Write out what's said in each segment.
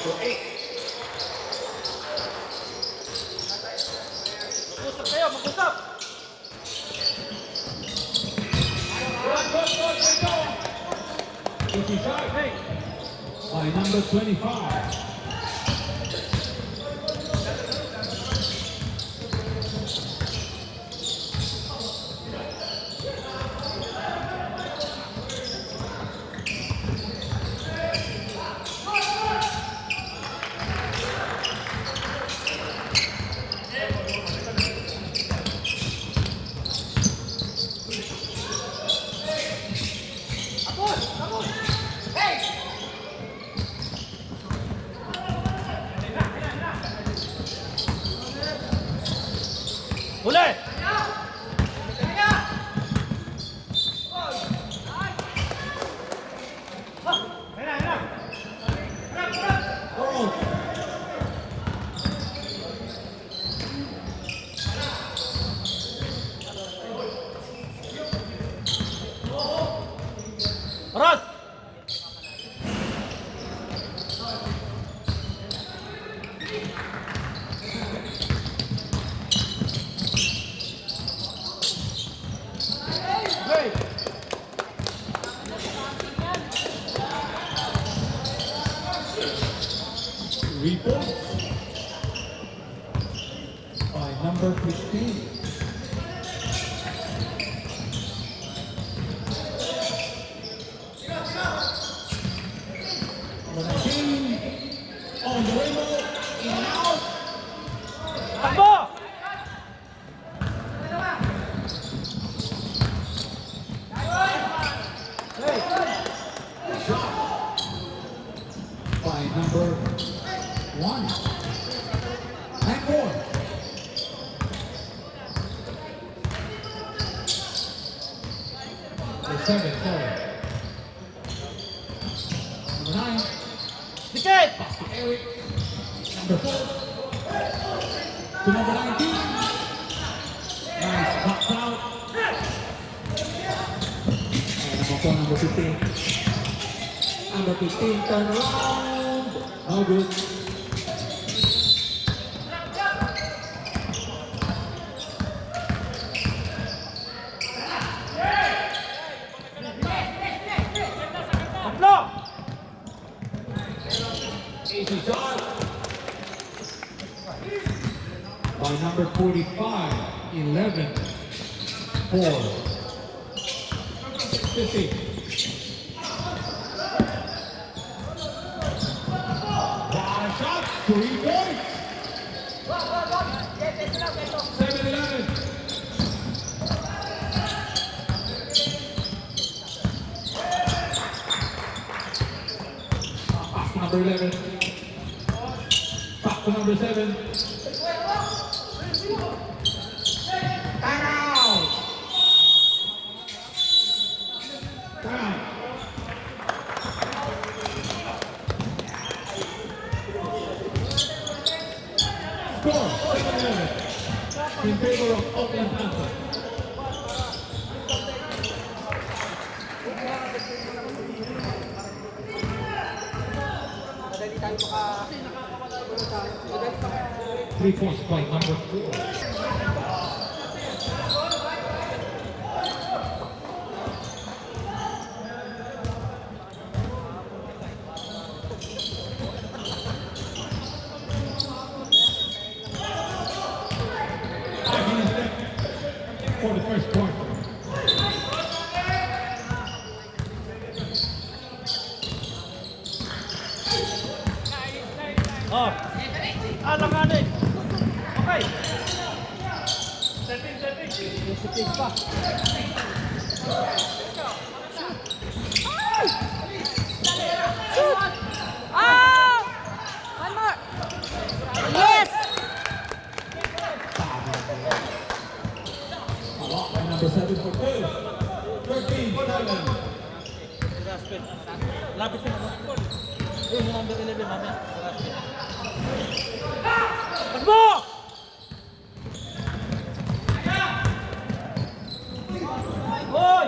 number 8. Mag-usap kayo, mag-usap! Easy shot by number 25. Huli! Aras! Rebound by number 15. On the rainbow, in and out. Takbo! By number 1. And 4. The 7, sorry. Number 9. Dikit! Pass to Eric. Number 4. To number 19. Nice box out. And number 4, number 15. Number 15, turn around. No good. Tatlo! Easy shot. By number 45, 11, 4, 50. One shot, 3 points. 7-11. Pass to number 11. Back to number 7. Time out. Time. Score 7-11 in favor of Oakland Panther. Madali tayo maka... 3 points by number 4. For the first point. Oh! Alanganin! Okay! Positive pa. Shoot! Oh! One more! Yes! Number 7 for 2. 13, 7. Lapit na. Yung number 11 mamaya. Takbo! Hoy!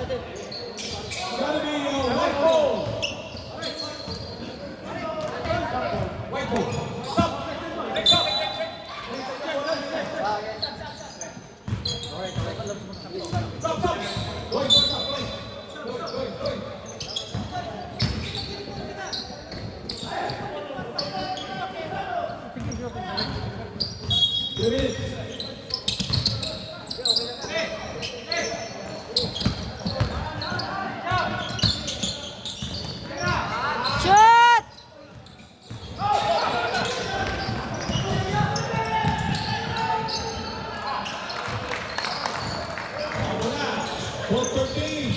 Gotta be white ball. White ball. Stop. Stop, stop. Going, stop, going. Going. 2 minutes. Shoot! Ball 13.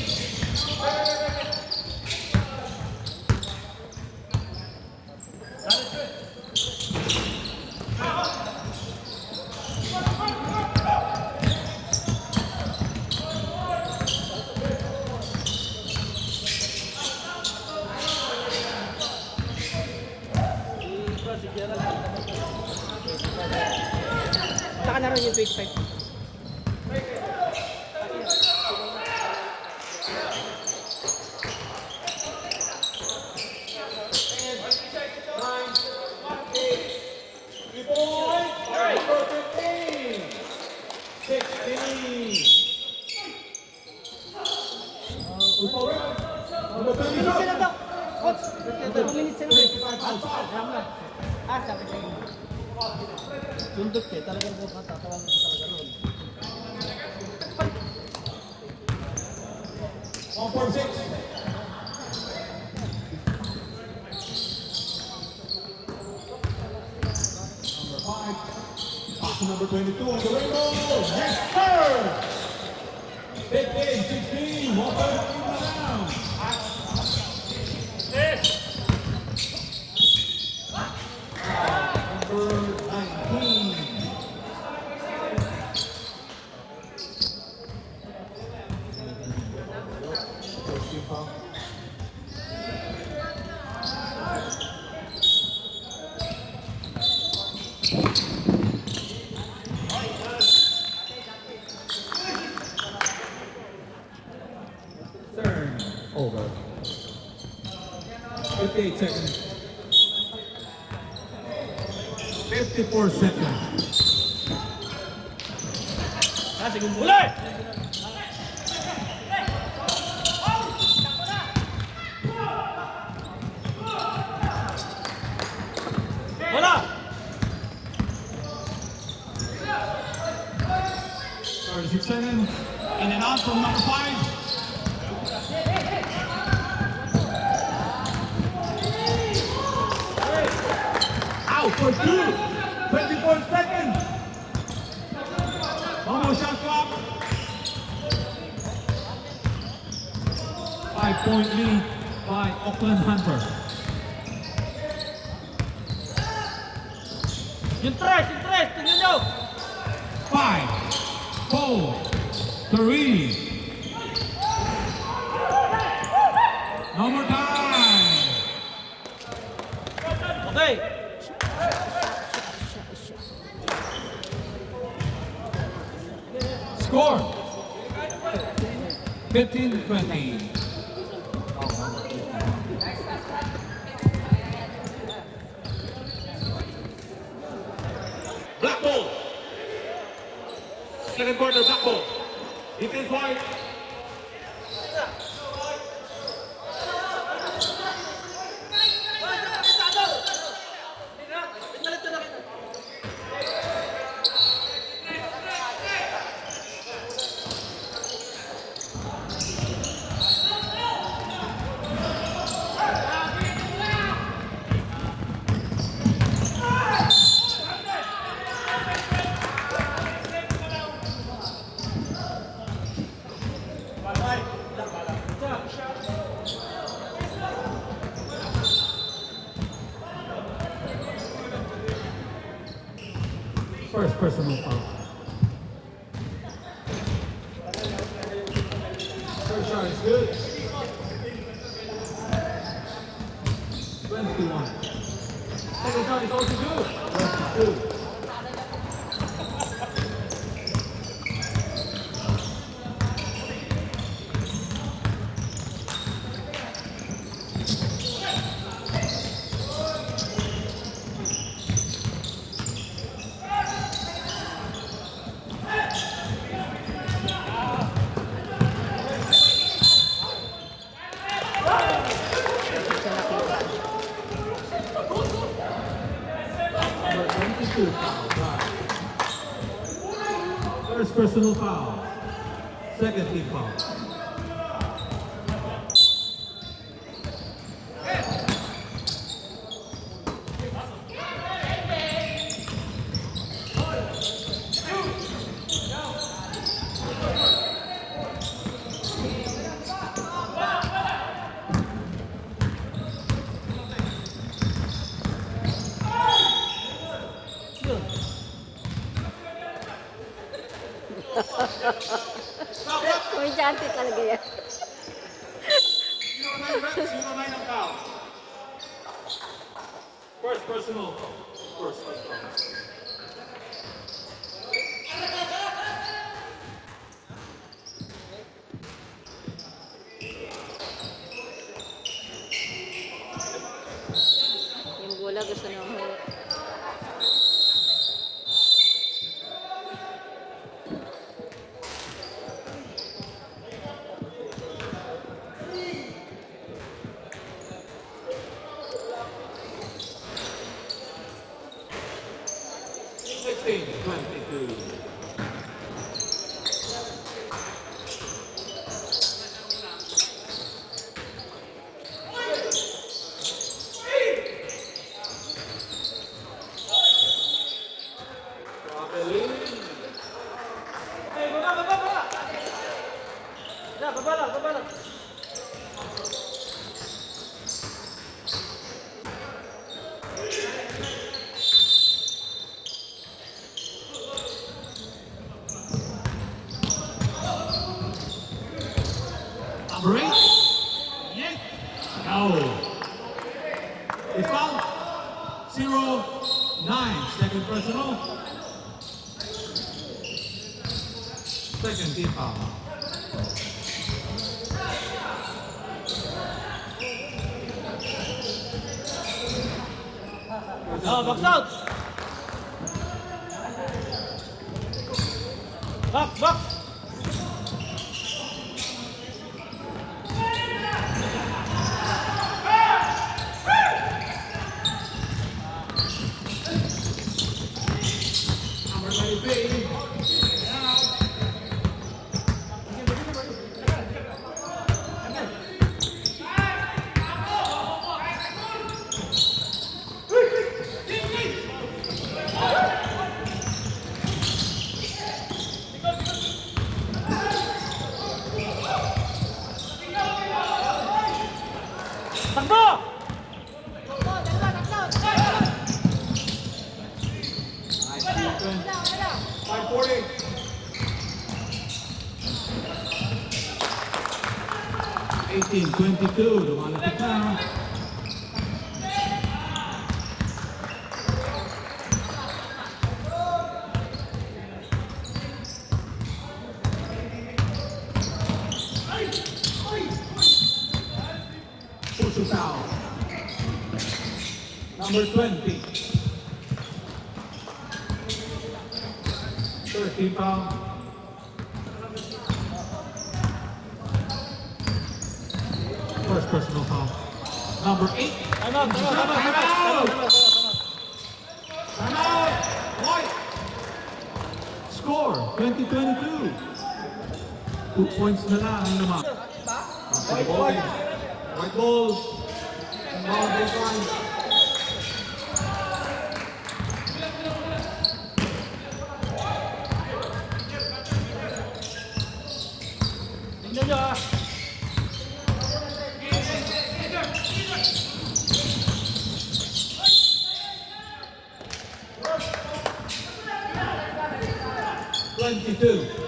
Saka na rin yung 25. Sabi sa'yo. Sundot eh, talagang tatawagin ko talaga noon. 146. Number 5. Option number 22 on the rainbow. Yes, sir. 15, 16. 1.5 down. Number 19. Turn over. 58 seconds. 54 seconds. Sige, mulai! Wala! 36 seconds. In and out from number 5. Out for 2. 24 seconds. One more shot clock. 5-point lead by Auckland Hunter. Yung tres, tingnan nyo! 5, 4, 3. No more time. Okay! Score 15-20. Black ball. Second quarter, black ball. Defense wide. First personal foul. First shot is good. 21. Second shot is also good. 22. personal foul. Second team foul. Yun. Komedyante talaga yan. 09 ang foul. First personal. First foul. Yung bola gusto nang huli. Sixteen, 22. Okay, baba. Yeah, baba lang. Number 8. Yes. No. It's foul. 0-9. Second personal. Second team foul. Oh, box out. Box. Number 93. Takbo! 540. Eighteen, 22. Lumalapit na. Push us out. Number 20. 13 foul. First personal foul. Number 8. Time out. Time out. White. Score, 2022. 2 points na lang ang naman. White balls. Ball baseline. Tingnan nyo ah.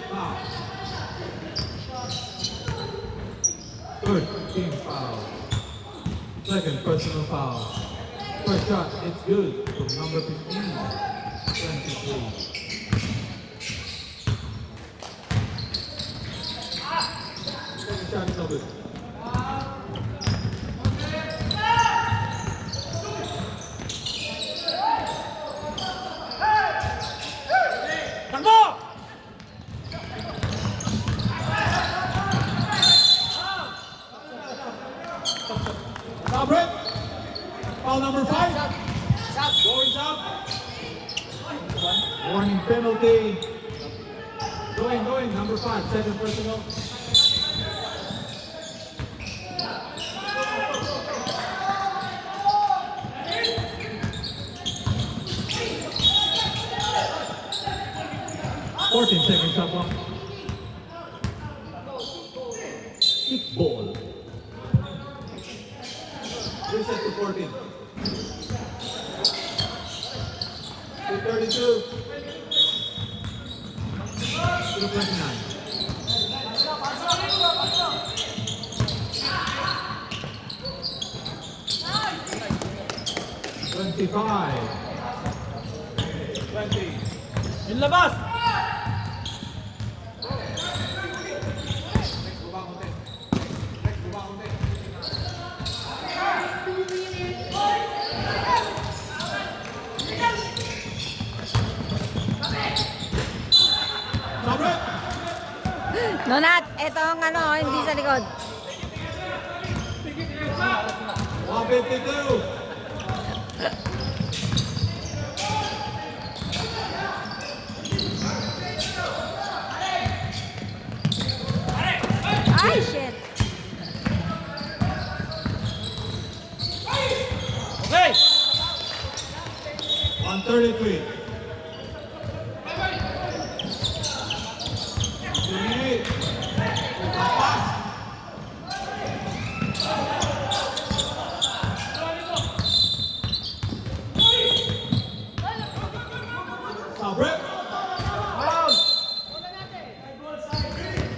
Foul. Third team foul. Second personal foul. First shot, it's good from number 15. 23. Second shot is no good. Takbo! Foul break. Foul number 5. Going up. Warning penalty. Going, number 5, second personal. Fourteen seconds shot clock. Kick ball. Reset to 14. 2:32. 2:29. 25. 20. Yung labas! Nonat, ito ang ano, hindi sa likod. 152. Ay, shit. Okay! 133. 28. Pass. Sabre. Foul!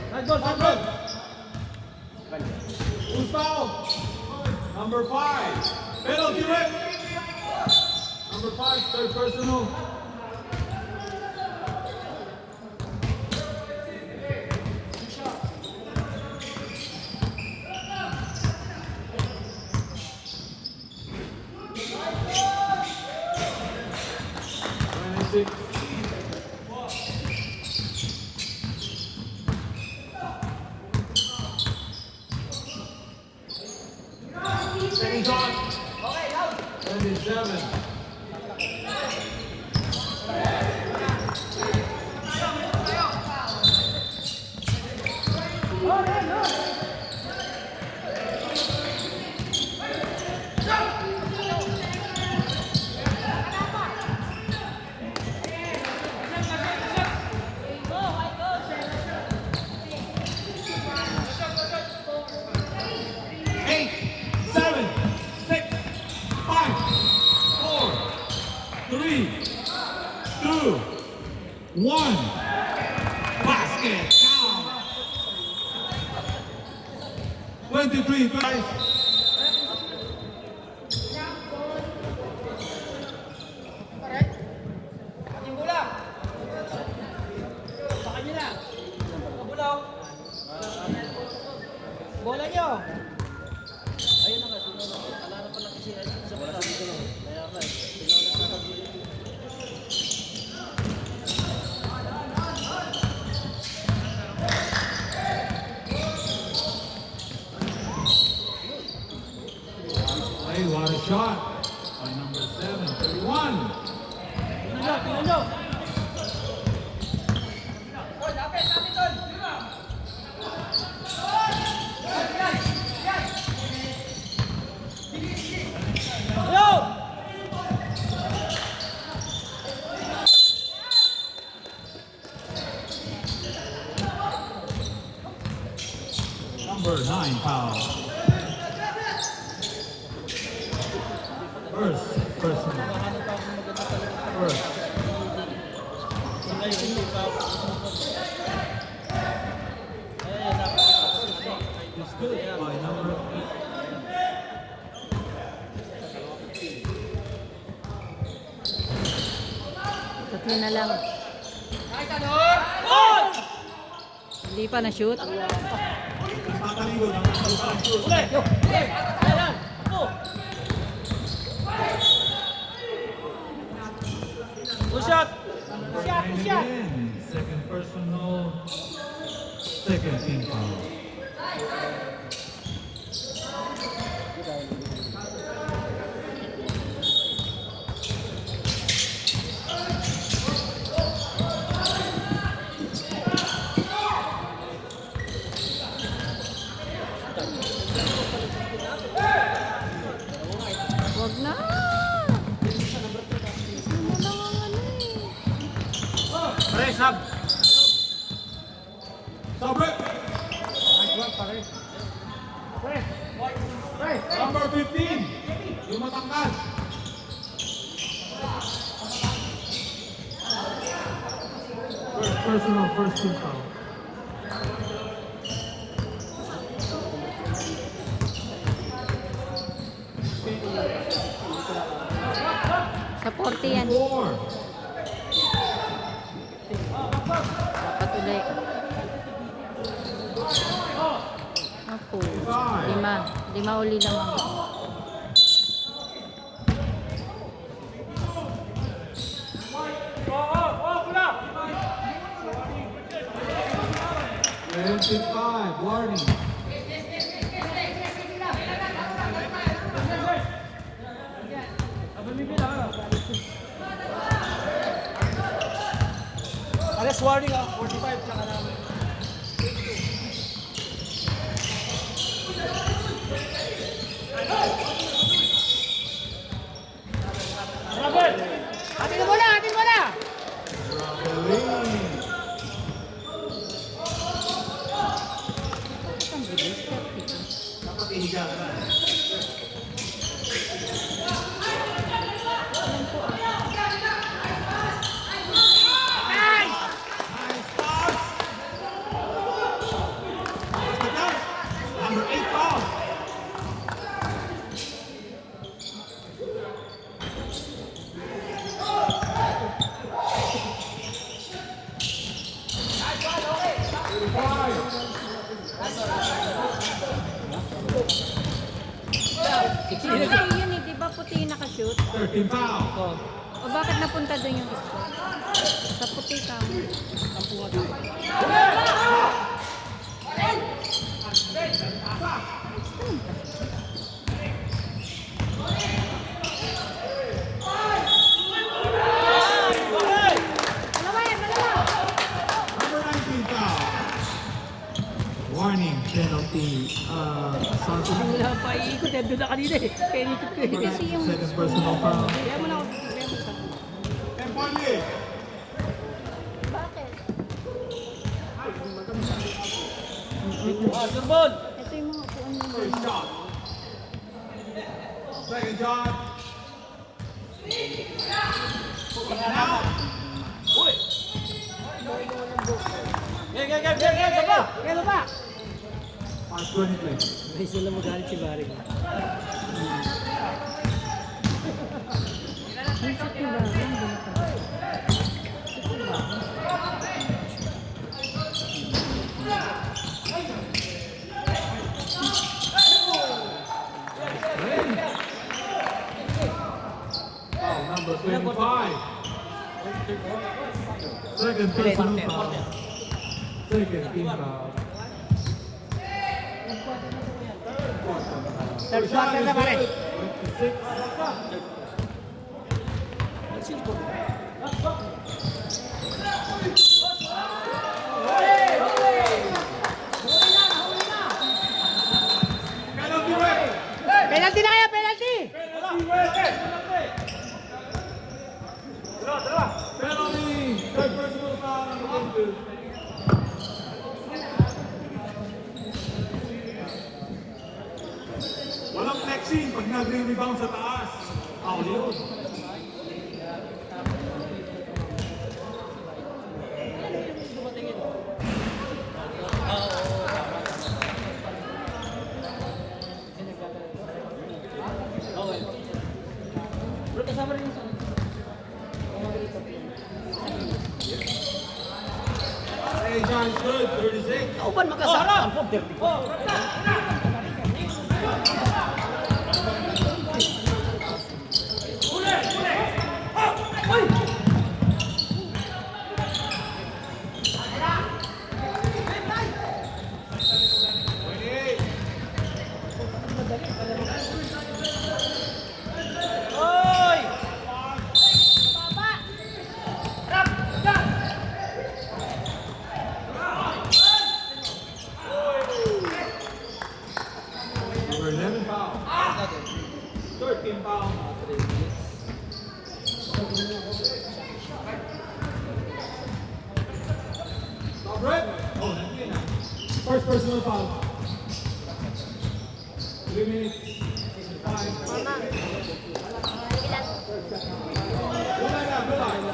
Side goal! Who's foul? Number 5. Penalty rip. Number 5, third personal. Six. Second shot. 27. Eight, 7, 6, 5, 4, 3, 2, 1. Basket down. 23, guys. Yung gulang! Sa kanya na! Kabulaw! Bola nyo! Ayun na nga, sino na. Wala na pala kasi sa bola. Kaya nga, sino na nakabili. Hey, what a shot by number 7, 31. Tingnan nyo! Yo! Number 9 foul. First personal. First. Ay, hindi pa. Ay, dapat. It's good by number 8. Tatlo na lang. Oh! Hindi pa na-shoot. Mataligo ng Uli! Yo! Uli! Ayan! Ako! Good shot! Good shot! Good shot! Second personal. Second team foul. sub. Sobre. Number 15. Yung matangkad. Personal first team foul. Sa 40 yan. 4. Dapat ulit. Ako. 5. 5 uli naman. Five. Warning. Alas warning 45 tsaka namin. Robert! Atin mo na! Atin mo na! Ang bilis. 32. Dapat ihiga ka. Nice pass! Number 8 foul. Puti yun eh, di ba puti yung nakashoot? 13 foul. O bakit napunta doon yung gusto? Sa puti ka mo. Number 19 foul. Warning, penalty. Santos. Wala pa iikot eh. Doon na kanina eh. Kaya iikot ko eh. Kasi yung Second personal foul. Kaya mo na ako. Kaya mo na. Empoli. bakit? Surbon! Ito yung mga upuan mo. First shot. Second shot. Uy! Game! Baba! Game baba! 5-20 play. May sila magalit si Barry. Foul number 25. Second personal foul. Second team foul. Third quarter na pare. 26. Penalty red. Penalty na kaya, penalty! Penalty. Third personal foul number 22. Walang flexing pag nag-rebound sa taas. Foul yun. Bro, kasama rin yung sa... Hey, John's good. 36. Kauban makasama. Number 11 foul. 13 foul. personal foul. 3 minutes. 5. Mama. Ilan? Wala na, wala.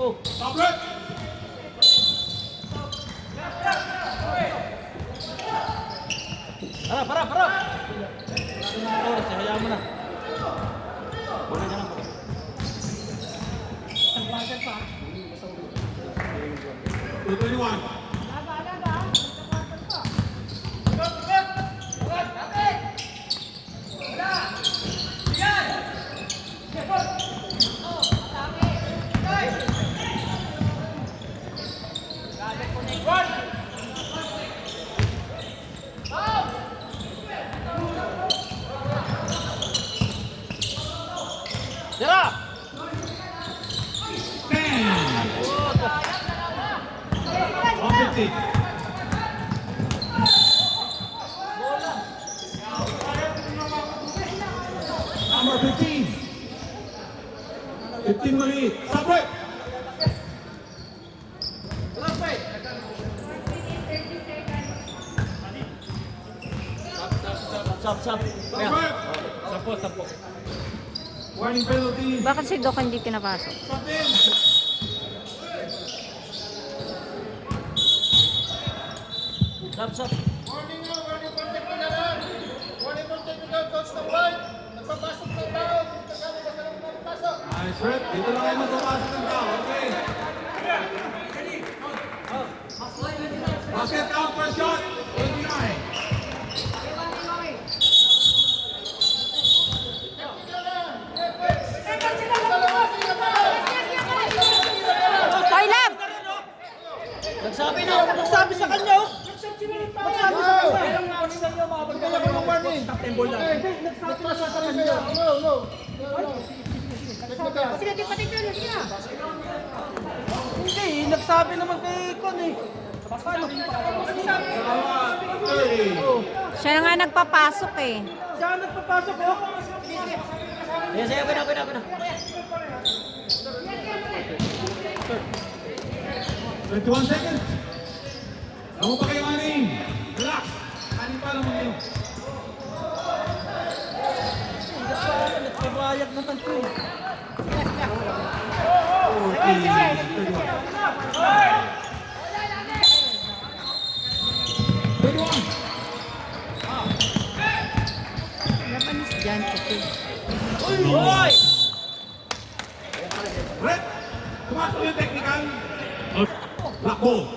Oh, Stop it! para! Oras, hayaan mo na. Wala na lang. Isang bagal pa. 2:21. Tira! 10. 150. Number 15. 15 maliit. Stop it! Sap. Stop it! Sampo. Warning penalty. Bakit si Doc hindi pinapasok? Stop in. Sap. Warning contact mo na lang. Warning contact mo daw, coach ng white. Nagpapasok ng tao. Dito kami basta lang nagpapasok. Nice rep. Dito lang kayo magpapasok ng tao. Okay. Basket count per shot. 29. Hoy, Lab! Nagsabi sa kanya. Nagsabi sa kanya. Magbigay ako ng warning. Captain ball lang. Nagpasa sa kanya. No. Sige, patik na. Sige na. Hindi, nagsabi naman kay Con eh. Paano? 30. Siya na nga nagpapasok eh. Siya ang nagpapasok oh. Sige, ako na. 21 seconds. Ako pa kayo, aning. Relax. Aning pa lang kayo. Nagpabayag naman ko eh. 31. Napanis dyan kasi. Hoy! Red. Tumasok yung technical. Black ball.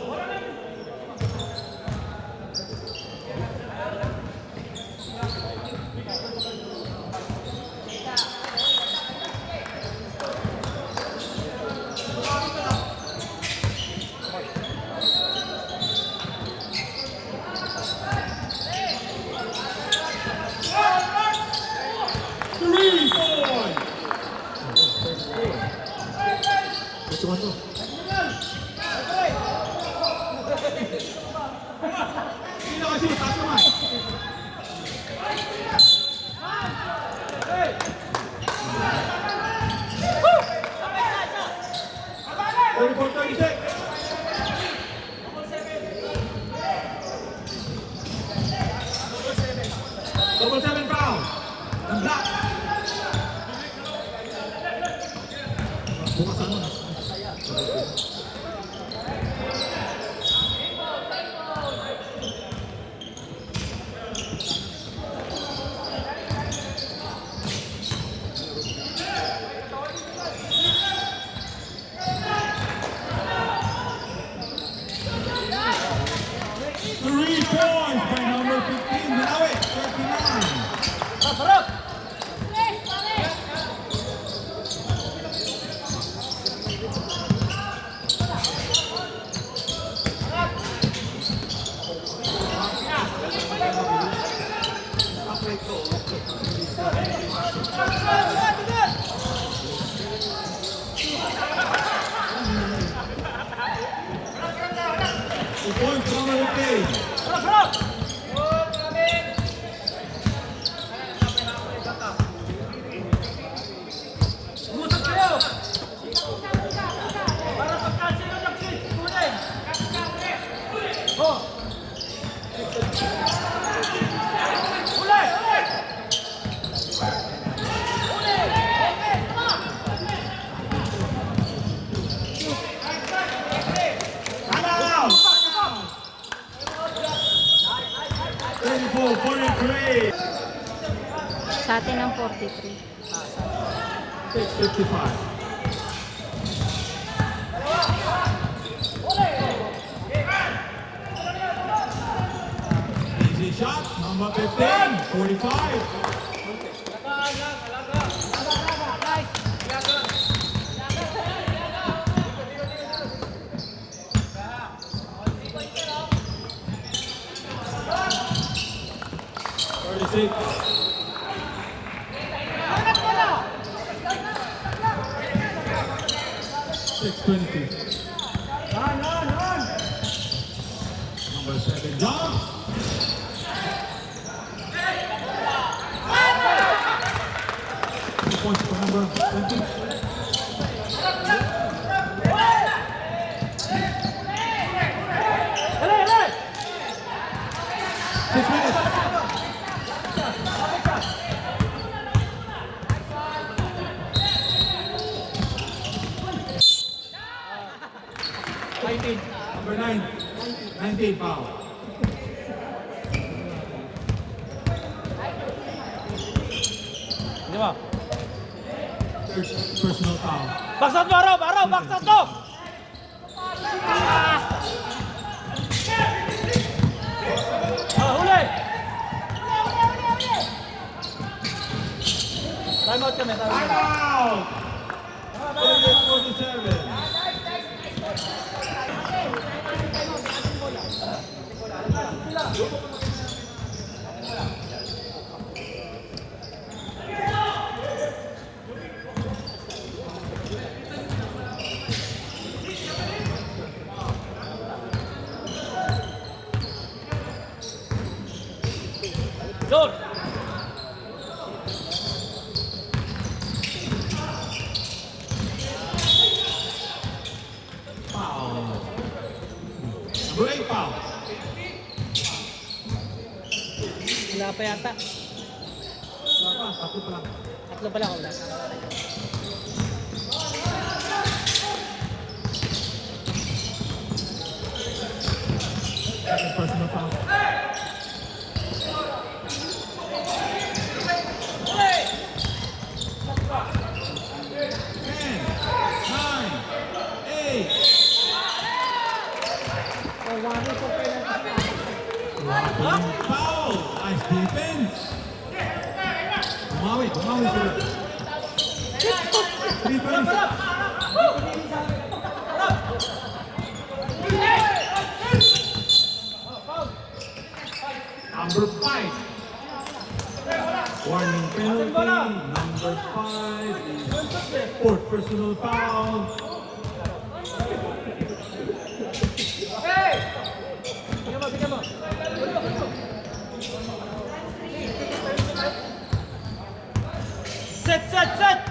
2 points for number 15. Harap, harap! Umusap kayo! Para pagkasino ng kids, kunin! Oh! Uli! Timeout! 34-43. Sa atin ang 43. 6:55. Easy shot, number 15, 45. $6.20. Number 7, John. Points for number 20. Dali, dali! 6 minutes. Number 9, 19 foul. Di ba? Personal foul. Baksat mo, Araw! Araw! Baksat mo! Huli! Time out kami, time out. Timeout! 48-47. Doon! Foul. Number 8 foul. Wala pa yata. Wala pa, tatlo pa lang. Tatlo pala wala. Personal foul. Foul! Nice defense! Bumawi sila. Defense! Number 5. Warning penalty. Number 5 is fourth personal foul. Bigyan mo. Set, set, set!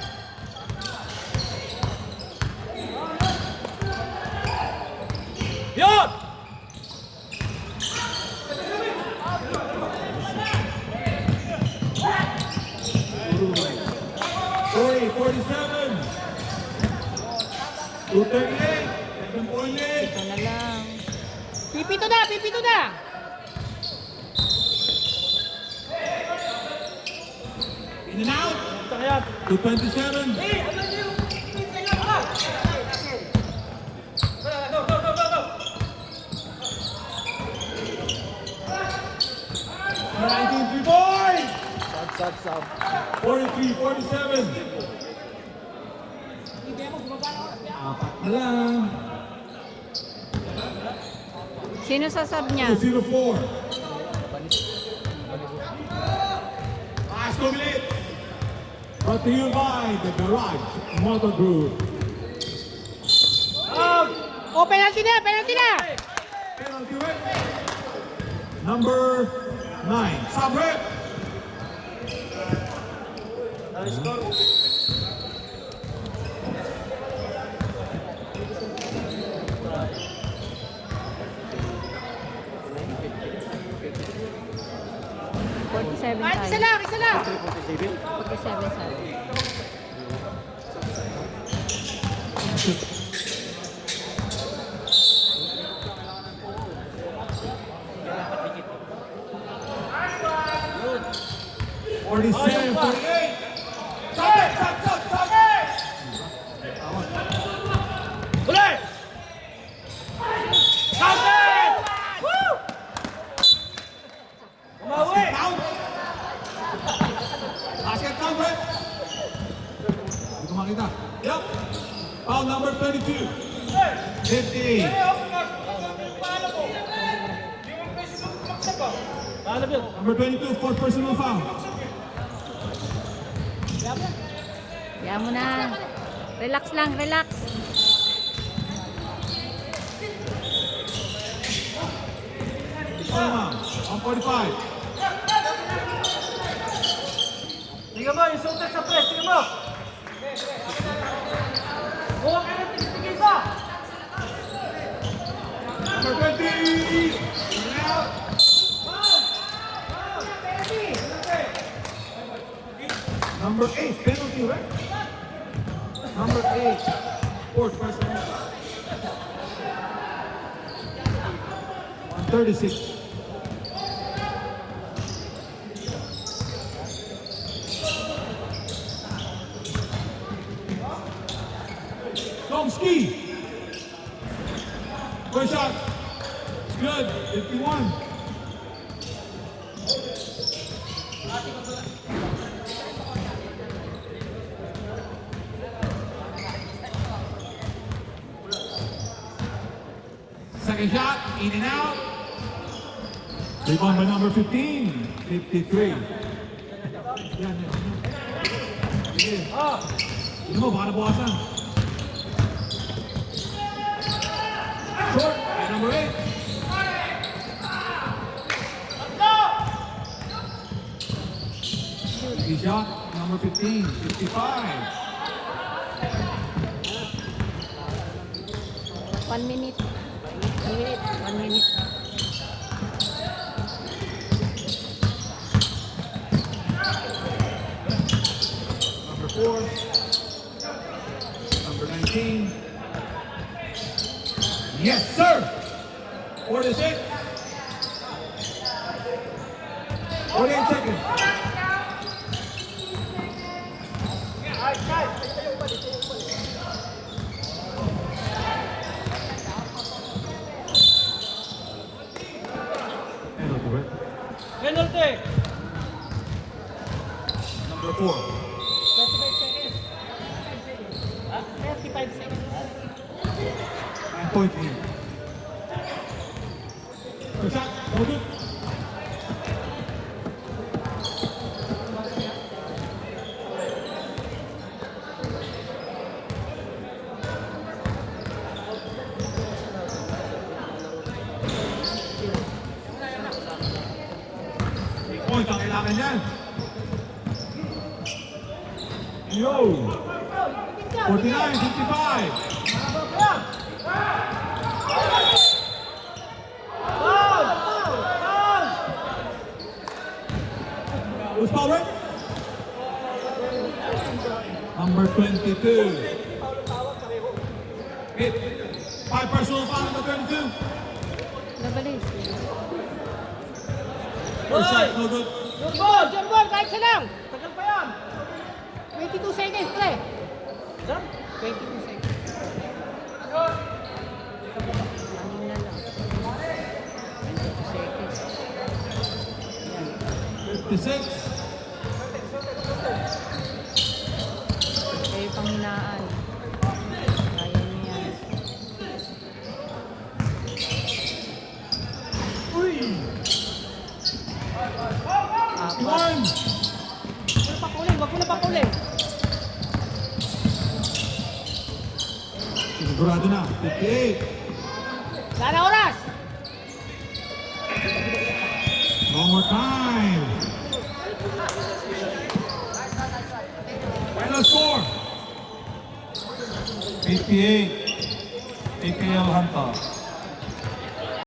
Yun! Sorry, 47. 238. 7.8. Ito na lang. Pipito na! Pipito na! In and out. Ito kaya. 227. Three boys. Sab. 43-47. Apat na lang. Sino sasab niya? 204. Last 2 minutes. Brought to you by the Garage Motor Group. Oh, penalty na! Penalty na! Penalty number 9. Stop rep. Score. Isa lang, isa lang. 47 sabi. Yun. 47, 48. Stop it! Stop it! Huli! Count it! Woo! Umawi! Count. Basket count, rep. Hindi ko makita. Yup. Foul number 22. 58. Paano yun? Number 22, fourth personal foul. Kaya mo na. Relax lang, relax. Timeout. 145. Tingnan mo, yung shooter sa press, tingnan mo! Huwag ka na tigil isa! Number 20. Out. Number 8, penalty, right? Number 8, fourth personal foul. 136. Tomsky. First shot. It's good. 51. Second shot, in and out. Rebound by number 15, 53. Yan, yan. Sige. Hindi mo, baka nabukasan. Short, by number 8. Easy shot, number 15, 55. 1 minute. 1 minute. Number 4. Number 19. Yes, sir! 46. 48 seconds. Penalty, right? Penalty! Number 4. 35 seconds. 35 seconds. 9 point lead. First shot, no good. Point ang kailangan yan. Yo! 49, 55. Who's foul, right? Number 22. Hit. 5 personal foul number 22. Nabalis. First shot, no good. Your ball, kahit siya lang! Tagal pa yan! 22 seconds, pre. Saan? 22 seconds. Anim na lang. 22 seconds. 56. Kayo pang hinaan. Kaya niyo yan. Apat. 51. Wag mo na papuli! Sigurado na. 58. Sana oras! 5. Final score. 88. AKL Hanta.